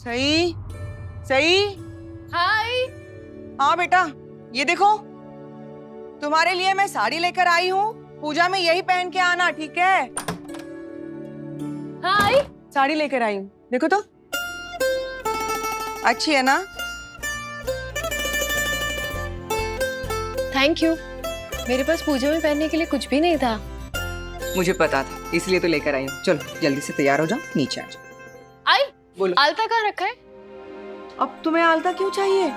सही सही। हाय। हाँ बेटा, ये देखो, तुम्हारे लिए मैं साड़ी लेकर आई हूँ। पूजा में यही पहन के आना, ठीक है? हाय। साड़ी लेकर आई हूँ, देखो तो अच्छी है ना? Thank you. मेरे पास पूजा में पहनने के लिए कुछ भी नहीं था। मुझे पता था, इसलिए तो लेकर आई हूँ। चलो जल्दी से तैयार हो जाओ, नीचे आ जाओ। आई, बोलो। आलता कहाँ रखा है? अब तुम्हें आलता क्यों चाहिए?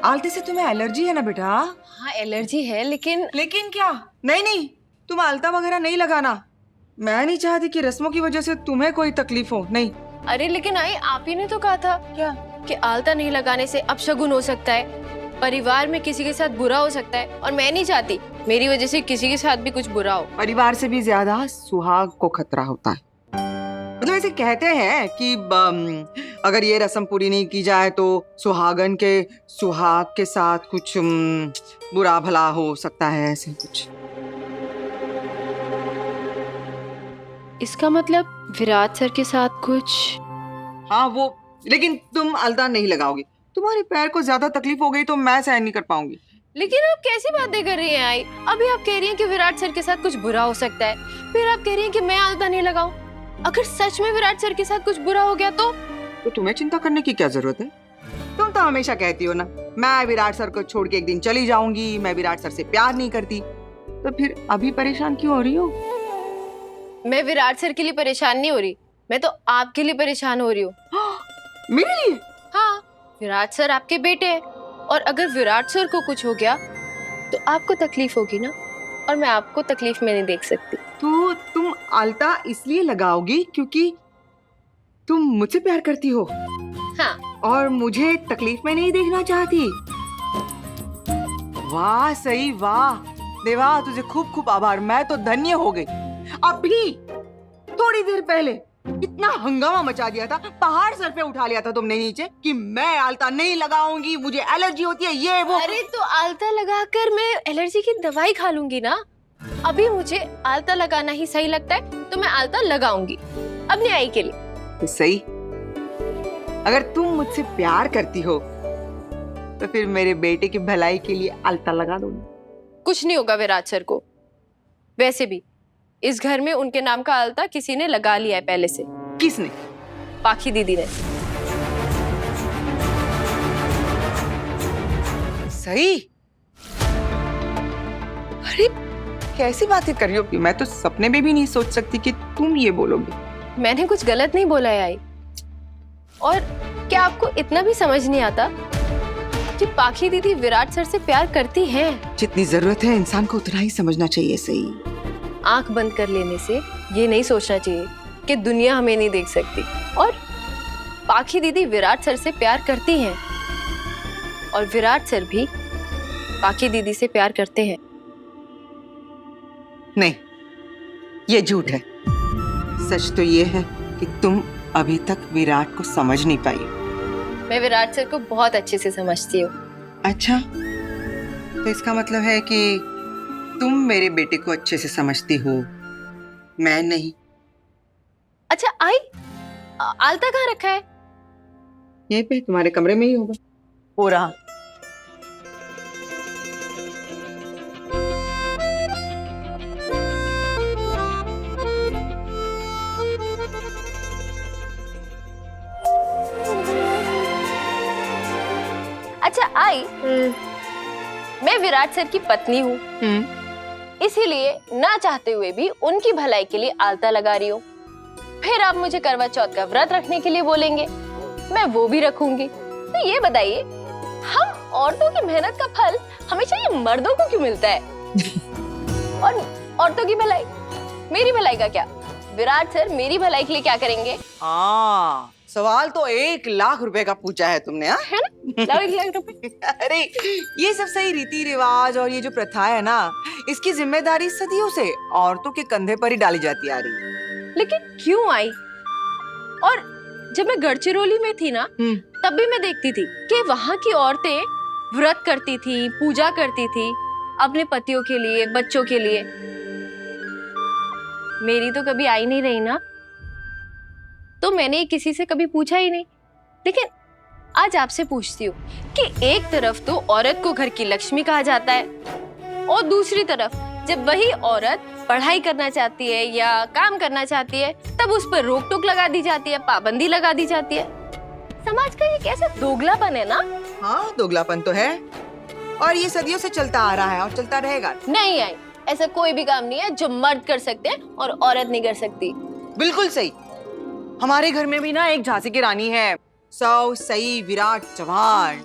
आलते से तुम्हें एलर्जी है ना बेटा? हाँ एलर्जी है, लेकिन लेकिन क्या? नहीं नहीं, तुम आलता वगैरह नहीं लगाना। मैं नहीं चाहती कि रस्मों की वजह से तुम्हें कोई तकलीफ हो। नहीं। अरे लेकिन आई, आप ही ने तो कहा था क्या? कि आलता नहीं लगाने से अपशगुन हो सकता है, परिवार में किसी के साथ बुरा हो सकता है, और मैं नहीं चाहती मेरी वजह से किसी के साथ भी कुछ बुरा हो। परिवार से भी ज्यादा सुहाग को खतरा होता है। मतलब ऐसे कहते हैं कि अगर ये रस्म पूरी नहीं की जाए तो सुहागन के सुहाग के साथ कुछ बुरा भला हो सकता है, ऐसे कुछ। इसका मतलब विराट सर के साथ कुछ? हाँ वो, लेकिन तुम अलता नहीं लगाओगी। तुम्हारे पैर को ज्यादा तकलीफ हो गई तो मैं सहन नहीं कर पाऊंगी। लेकिन आप कैसी बातें कर रही हैं आई? अभी आप कह रही हैं कि विराट सर के साथ कुछ बुरा हो सकता है, फिर आप कह रही हैं कि मैं आलता नहीं लगाऊं। अगर सच में विराट सर के साथ कुछ बुरा हो गया तो तुम्हें चिंता करने की क्या जरूरत है? तुम तो हमेशा कहती हो ना, मैं विराट सर को छोड़ के एक दिन चली जाऊंगी, मैं विराट सर से प्यार नहीं करती। तो फिर अभी परेशान क्यों हो रही हो? मैं विराट सर के लिए परेशान नहीं हो रही, मैं तो आपके लिए परेशान हो रही हूँ। मेरे लिए? हाँ, विराट सर आपके बेटे हैं, और अगर विराट सर को कुछ हो गया तो आपको तकलीफ होगी ना, और मैं आपको तकलीफ में नहीं देख सकती। तो तुम आलता इसलिए लगाओगी क्योंकि तुम मुझसे प्यार करती हो? हाँ। और मुझे तकलीफ में नहीं देखना चाहती? वाह सही, वाह देवा, तुझे खूब खूब आभार। मैं तो धन्य हो गई। अभी थोड़ी देर पहले इतना हंगामा मचा दिया था, पहाड़ सर पे उठा लिया था तुमने नीचे कि मैं आलता नहीं लगाऊंगी, मुझे एलर्जी होती है, ये वो। अरे तो आलता लगाकर मैं एलर्जी की दवाई खा लूंगी ना। अभी मुझे आलता लगाना ही सही लगता है, तो मैं आलता लगाऊंगी अपनी आई के लिए। तो सही, अगर तुम मुझसे प्यार करती हो तो फिर मेरे बेटे की भलाई के लिए आलता लगा दो। कुछ नहीं होगा विराट सर को। वैसे भी इस घर में उनके नाम का आलता किसी ने लगा लिया है पहले से। किसने? पाखी दीदी ने। सही? अरे कैसी बातें कर रही हो? मैं तो सपने में भी नहीं सोच सकती कि तुम ये बोलोगी। मैंने कुछ गलत नहीं बोला है आई। और क्या आपको इतना भी समझ नहीं आता कि पाखी दीदी विराट सर से प्यार करती हैं? जितनी जरूरत है इंसान को उतना ही समझना चाहिए। सही। आंख बंद कर लेने से ये नहीं सोचना चाहिए कि दुनिया हमें नहीं देख सकती। और पाखी दीदी विराट सर से प्यार करती हैं, और विराट सर भी पाखी दीदी से प्यार करते हैं। नहीं, ये झूठ है। सच तो ये है कि तुम अभी तक विराट को समझ नहीं पाई। मैं विराट सर को बहुत अच्छे से समझती हूँ। अच्छा, तो इसका मतलब है कि तुम मेरे बेटे को अच्छे से समझती हो, मैं नहीं। अच्छा आई, आलता कहाँ रखा है? यहीं पे तुम्हारे कमरे में ही होगा। हो रहा। अच्छा आई, मैं विराट सर की पत्नी हूँ, इसीलिए ना चाहते हुए भी उनकी भलाई के लिए आलता लगा रही हूँ। फिर आप मुझे करवा चौथ का व्रत रखने के लिए बोलेंगे, मैं वो भी रखूंगी। तो ये बताइए, हम औरतों की मेहनत का फल हमेशा ये मर्दों को क्यों मिलता है? और औरतों की भलाई, मेरी भलाई का क्या? विराट सर मेरी भलाई के लिए क्या करेंगे? हाँ, सवाल तो 1,00,000 रुपए का पूछा है तुमने। हाँ, है ना? लाओ 1,00,000 रुपए। अरे ये सब सही रीति रिवाज और ये जो प्रथा है ना, इसकी जिम्मेदारी सदियों से औरतों के कंधे पर ही डाली जाती आ रही है। लेकिन क्यों आई? और जब मैं गढ़चिरौली में थी ना, तब भी मैं देखती थी कि वहाँ की औरतें व्रत करती थी, पूजा करती थी अपने पतियों के लिए, बच्चों के लिए। मेरी तो कभी आई नहीं रही ना, तो मैंने किसी से कभी पूछा ही नहीं लेकिन आज आपसे पूछती हूँ कि एक तरफ तो औरत को घर की लक्ष्मी कहा जाता है और दूसरी तरफ जब वही औरत पढ़ाई करना चाहती है या काम करना चाहती है तब उस पर रोक टोक लगा दी जाती है, पाबंदी लगा दी जाती है। समाज का ये कैसा दोगलापन है ना। हाँ, दोगलापन तो है और ये सदियों से चलता आ रहा है और चलता रहेगा। नहीं आई, ऐसा कोई भी काम नहीं है जो मर्द कर सकते हैं और औरत नहीं कर सकती। बिल्कुल सही। हमारे घर में भी ना एक झांसी की रानी है, सौ सई विराट चौहान।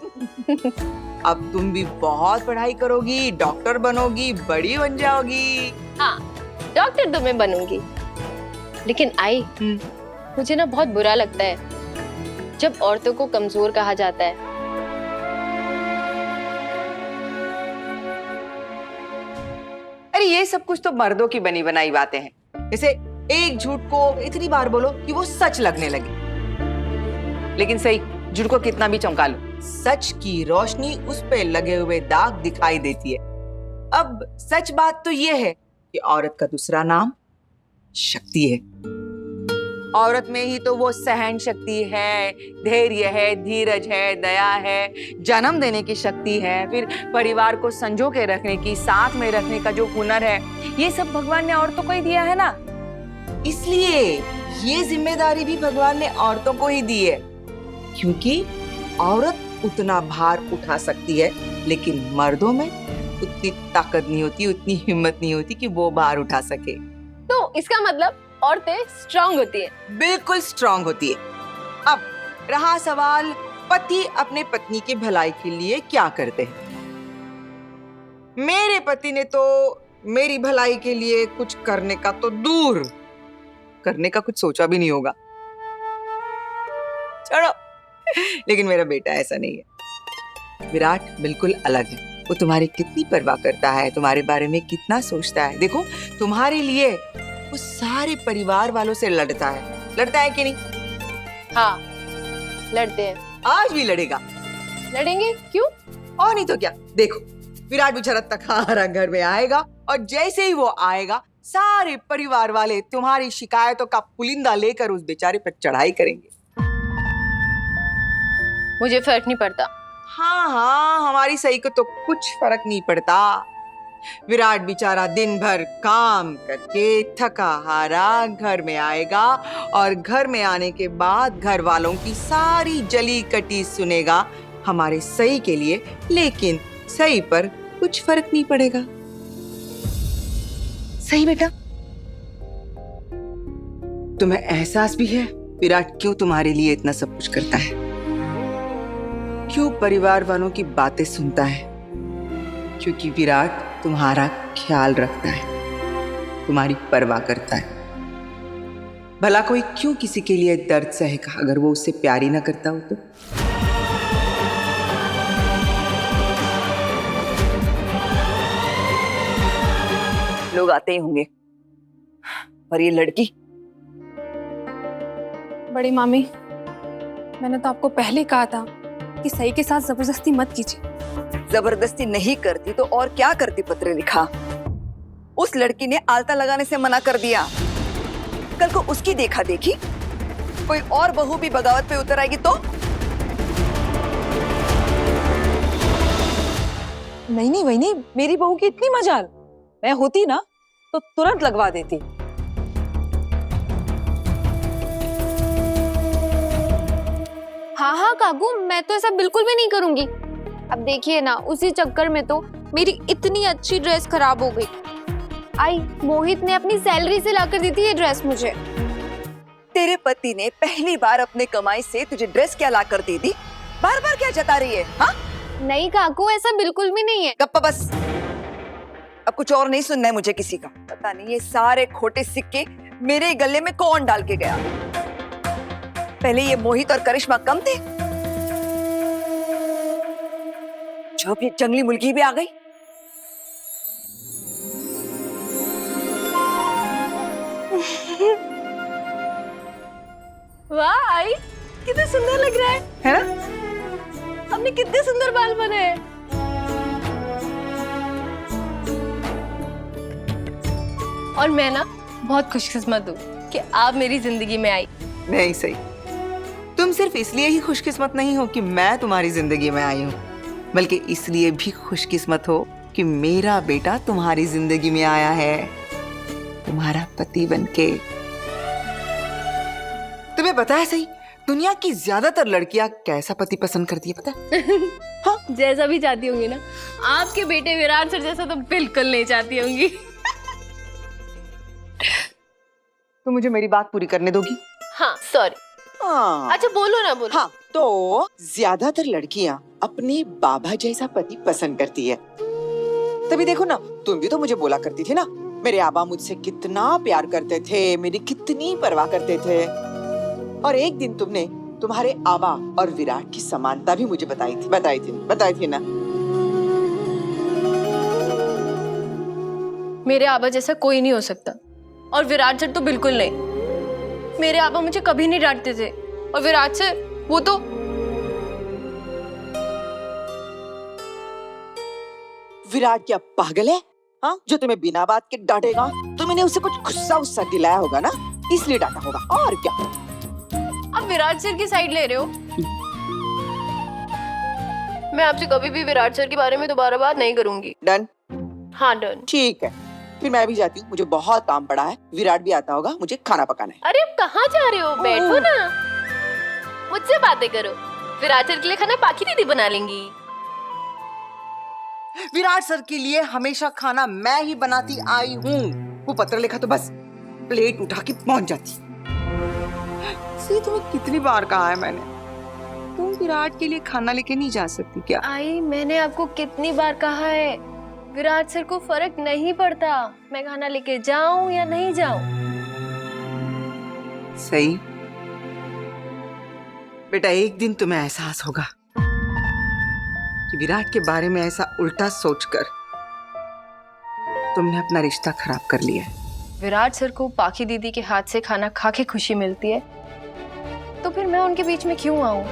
अब तुम भी बहुत पढ़ाई करोगी, डॉक्टर बनोगी, बड़ी बन जाओगी। हाँ, डॉक्टर तो मैं बनूंगी। लेकिन आई, मुझे ना बहुत बुरा लगता है जब औरतों को कमजोर कहा जाता है। अरे ये सब कुछ तो मर्दों की बनी बनाई बातें हैं। जैसे एक झूठ को इतनी बार बोलो कि वो सच लगने लगे। लेकिन सही, झूठ को कितना भी चमका लो, सच की रोशनी उस पे लगे हुए दाग दिखाई देती है। अब सच बात तो ये है कि औरत का दूसरा नाम शक्ति है। औरत में ही तो वो सहन शक्ति है, धैर्य है, धीरज है, दया है, जन्म देने की शक्ति है, फिर परिवार को संजो के रखने की, साथ में रखने का जो हुनर है, ये सब भगवान ने औरतों को ही दिया है ना। इसलिए ये जिम्मेदारी भी भगवान ने औरतों को ही दी है, क्योंकि औरत उतना भार उठा सकती है, लेकिन मर्दों में उतनी ताकत नहीं होती, उतनी हिम्मत नहीं होती कि वो भार उठा सके। तो इसका मतलब औरतें स्ट्रांग होती है। बिल्कुल स्ट्रांग होती है। अब रहा सवाल, पति अपने पत्नी की भलाई के लिए क्या करते हैं। मेरे पति ने तो मेरी भलाई के लिए कुछ करने का तो दूर, करने का कुछ सोचा भी नहीं होगा। छोड़ो। लेकिन मेरा बेटा ऐसा नहीं है। विराट बिल्कुल अलग है। वो तुम्हारी कितनी परवाह करता है, तुम्हारे बारे में कितना सोचता है। देखो, तुम्हारे लिए वो सारे परिवार वालों से लड़ता है कि नहीं? हाँ, लड़ते हैं। आज भी लड़ेगा। लड़ेंगे, क्यों? और नहीं तो क्या। देखो, विराट बेचारा तखारा घर में आएगा और जैसे ही वो आएगा, सारे परिवार वाले तुम्हारी शिकायतों का पुलिंदा लेकर उस बेचारे पर चढ़ाई करेंगे। मुझे फर्क नहीं पड़ता। हाँ, हमारी सही को तो कुछ फर्क नहीं पड़ता। विराट बेचारा दिन भर काम करके थका हारा घर में आएगा और घर में आने के बाद घर वालों की सारी जली कटी सुनेगा हमारे सही के लिए, लेकिन सही पर कुछ फर्क नहीं पड़ेगा। सही बेटा, तुम्हें एहसास भी है विराट क्यों तुम्हारे लिए इतना सब कुछ करता है, क्यों परिवार वालों की बातें सुनता है? क्योंकि विराट तुम्हारा ख्याल रखता है, तुम्हारी परवाह करता है। भला कोई क्यों किसी के लिए दर्द सहेगा अगर वो उससे प्यार ही ना करता हो तो? लोग आते ही होंगे, पर ये लड़की। बड़ी मामी, मैंने तो आपको पहले कहा था कि सही के साथ जबरदस्ती मत कीजिए। जबरदस्ती नहीं करती तो और क्या करती? पत्र लिखा। उस लड़की ने आलता लगाने से मना कर दिया। कल को उसकी देखा देखी कोई और बहू भी बगावत पे उतर आएगी तो? नहीं वही, मेरी बहू की इतनी मजाल, मैं होती ना तो तुरंत लगवा देती। हाँ काकू, मैं तो ऐसा बिल्कुल भी नहीं करूंगी। अब देखिए ना, उसी चक्कर में तो मेरी इतनी अच्छी ड्रेस खराब हो गई। आई, मोहित ने अपनी सैलरी से लाकर दी थी ये ड्रेस मुझे। तेरे पति ने पहली बार अपने कमाई से तुझे ड्रेस क्या ला कर दे दी? बार बार क्या जता रही है? हाँ? नहीं काकू, ऐसा बिल्कुल भी नहीं है। गप्पा बस। अब कुछ और नहीं सुनना है मुझे किसी का। पता नहीं ये सारे खोटे सिक्के मेरे गले में कौन डाल के गया। पहले ये मोहित और करिश्मा कम थे, जो अब ये जंगली मुर्गी भी आ गई। वाह आई, कितने सुंदर लग रहा है ना? हमने कितने सुंदर बाल बने हैं। और मैं ना बहुत खुशकिस्मत हूँ कि आप मेरी जिंदगी में आई। नहीं सही, तुम सिर्फ इसलिए ही खुशकिस्मत नहीं हो कि मैं तुम्हारी जिंदगी में आई हूँ, बल्कि इसलिए भी खुशकिस्मत हो कि मेरा बेटा तुम्हारी जिंदगी में आया है, तुम्हारा पति बनके। तुम्हें पता है सही, दुनिया की ज्यादातर लड़कियां कैसा पति पसंद करती है पता है? हाँ, जैसा भी चाहती होंगी ना, आपके बेटे विराट सर जैसा तो बिल्कुल नहीं चाहती होंगी। तो मुझे मेरी बात पूरी करने दोगी? हाँ सॉरी। हाँ, अच्छा बोलो ना बोलो। हाँ, तो ज्यादातर लड़कियां अपने बाबा जैसा पति पसंद करती है। तभी देखो ना, तुम भी तो मुझे बोला करती थी ना, मेरे आबा मुझसे कितना प्यार करते थे, मेरी कितनी परवाह करते थे। और एक दिन तुमने तुम्हारे आबा और विराट की समानता भी मुझे बताई थी ना। मेरे आबा जैसा कोई नहीं हो सकता, और विराट सर तो बिल्कुल नहीं। मेरे आबा मुझे कभी नहीं डांटते थे, और विराट सर वो तो विराट क्या पागल है? हाँ, जो तुम्हें बिना बात के डांटेगा? तुमने उसे कुछ गुस्सा दिलाया होगा ना, इसलिए डांटा होगा, और क्या। आप विराट सर की साइड ले रहे हो। मैं आपसे कभी भी विराट सर के बारे में दोबारा बात नहीं करूंगी। डन? हाँ डन। ठीक है, फिर मैं भी जाती हूँ, मुझे बहुत काम पड़ा है। विराट भी आता होगा, मुझे खाना पकाना है। अरे आप कहाँ जा रहे हो? बैठो ना, मुझसे बातें करो। विराट सर के लिए खाना पाखी दीदी बना लेंगी। विराट सर के लिए हमेशा खाना मैं ही बनाती आई हूँ। वो पत्र लिखा तो बस प्लेट उठा के पहुंच जाती। सी, तुम्हें कितनी बार कहा है मैंने, तुम विराट के लिए खाना लेके नहीं जा सकती क्या? आई, मैंने आपको कितनी बार कहा है, विराट सर को फर्क नहीं पड़ता मैं खाना लेके जाऊं या नहीं जाऊं। सही बेटा, एक दिन तुम्हें एहसास होगा कि विराट के बारे में ऐसा उल्टा सोचकर तुमने अपना रिश्ता खराब कर लिया है। विराट सर को पाखी दीदी के हाथ से खाना खा के खुशी मिलती है, तो फिर मैं उनके बीच में क्यों आऊं?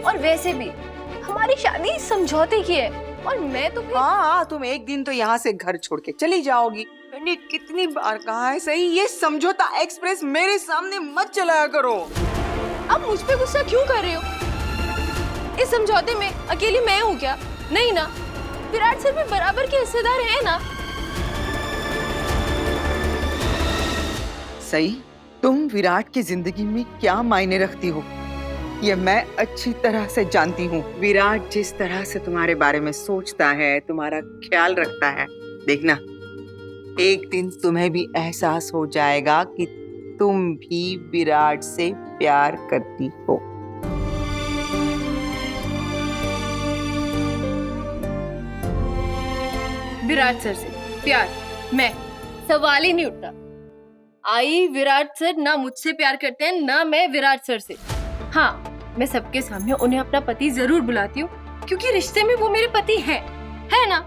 और वैसे भी हमारी शादी समझौते की है, और मैं तो हाँ, तुम एक दिन तो यहाँ से घर छोड़ के चली जाओगी। मैंने कितनी बार कहा है सही, ये समझौता एक्सप्रेस मेरे सामने मत चलाया करो। आप मुझ पे गुस्सा क्यों कर रहे हो? इस समझौते में अकेली मैं हूँ क्या? नहीं ना, विराट सर भी बराबर के हिस्सेदार है ना। सही, तुम विराट की जिंदगी में क्या मायने रखती हो ये मैं अच्छी तरह से जानती हूँ। विराट जिस तरह से तुम्हारे बारे में सोचता है, तुम्हारा ख्याल रखता है, देखना एक दिन तुम्हें भी एहसास हो जाएगा कि तुम भी विराट से प्यार करती हो। विराट सर से प्यार, मैं सवाल ही नहीं उठता। आई, विराट सर ना मुझसे प्यार करते हैं ना मैं विराट सर से। हाँ, मैं सबके सामने उन्हें अपना पति जरूर बुलाती हूँ, क्योंकि रिश्ते में वो मेरे पति हैं, है ना।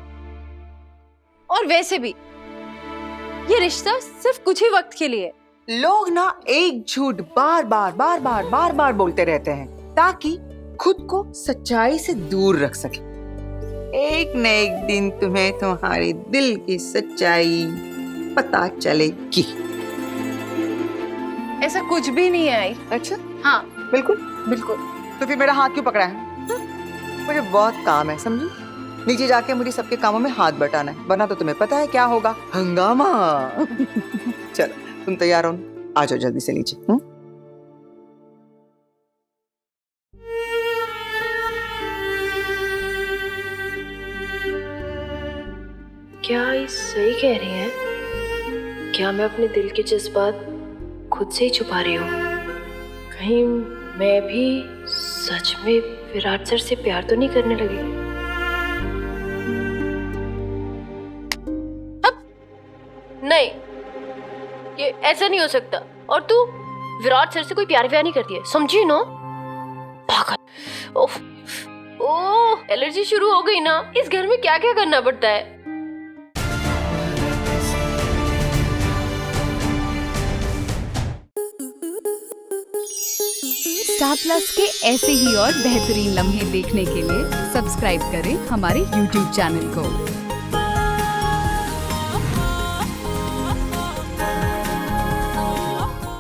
और वैसे भी ये रिश्ता सिर्फ कुछ ही वक्त के लिए है। लोग ना एक झूठ बार बार बोलते रहते हैं ताकि खुद को सच्चाई से दूर रख सके। एक न एक दिन तुम्हें तुम्हारे दिल की सच्चाई पता चलेगी। ऐसा कुछ भी नहीं है आई। अच्छा, हाँ बिल्कुल बिल्कुल। तो फिर मेरा हाथ क्यों पकड़ा है? मुझे बहुत काम है, समझी? नीचे जाके मुझे सबके कामों में हाथ बटाना है, वरना तो तुम्हें पता है क्या होगा, हंगामा। चलो तुम तैयार हो, आ जाओ जल्दी से नीचे। क्या ये सही कह रही हैं? क्या मैं अपने दिल के जज्बात खुद से ही छुपा रही हूँ? कहीं मैं भी सच में विराट सर से प्यार तो नहीं करने लगी? अब नहीं, ये ऐसा नहीं हो सकता। और तू विराट सर से कोई प्यार व्यार नहीं करती है, समझी ना? पागल। ओह, एलर्जी शुरू हो गई ना। इस घर में क्या क्या करना पड़ता है। स्टार प्लस के ऐसे ही और बेहतरीन लम्हे देखने के लिए सब्सक्राइब करें हमारे YouTube चैनल को।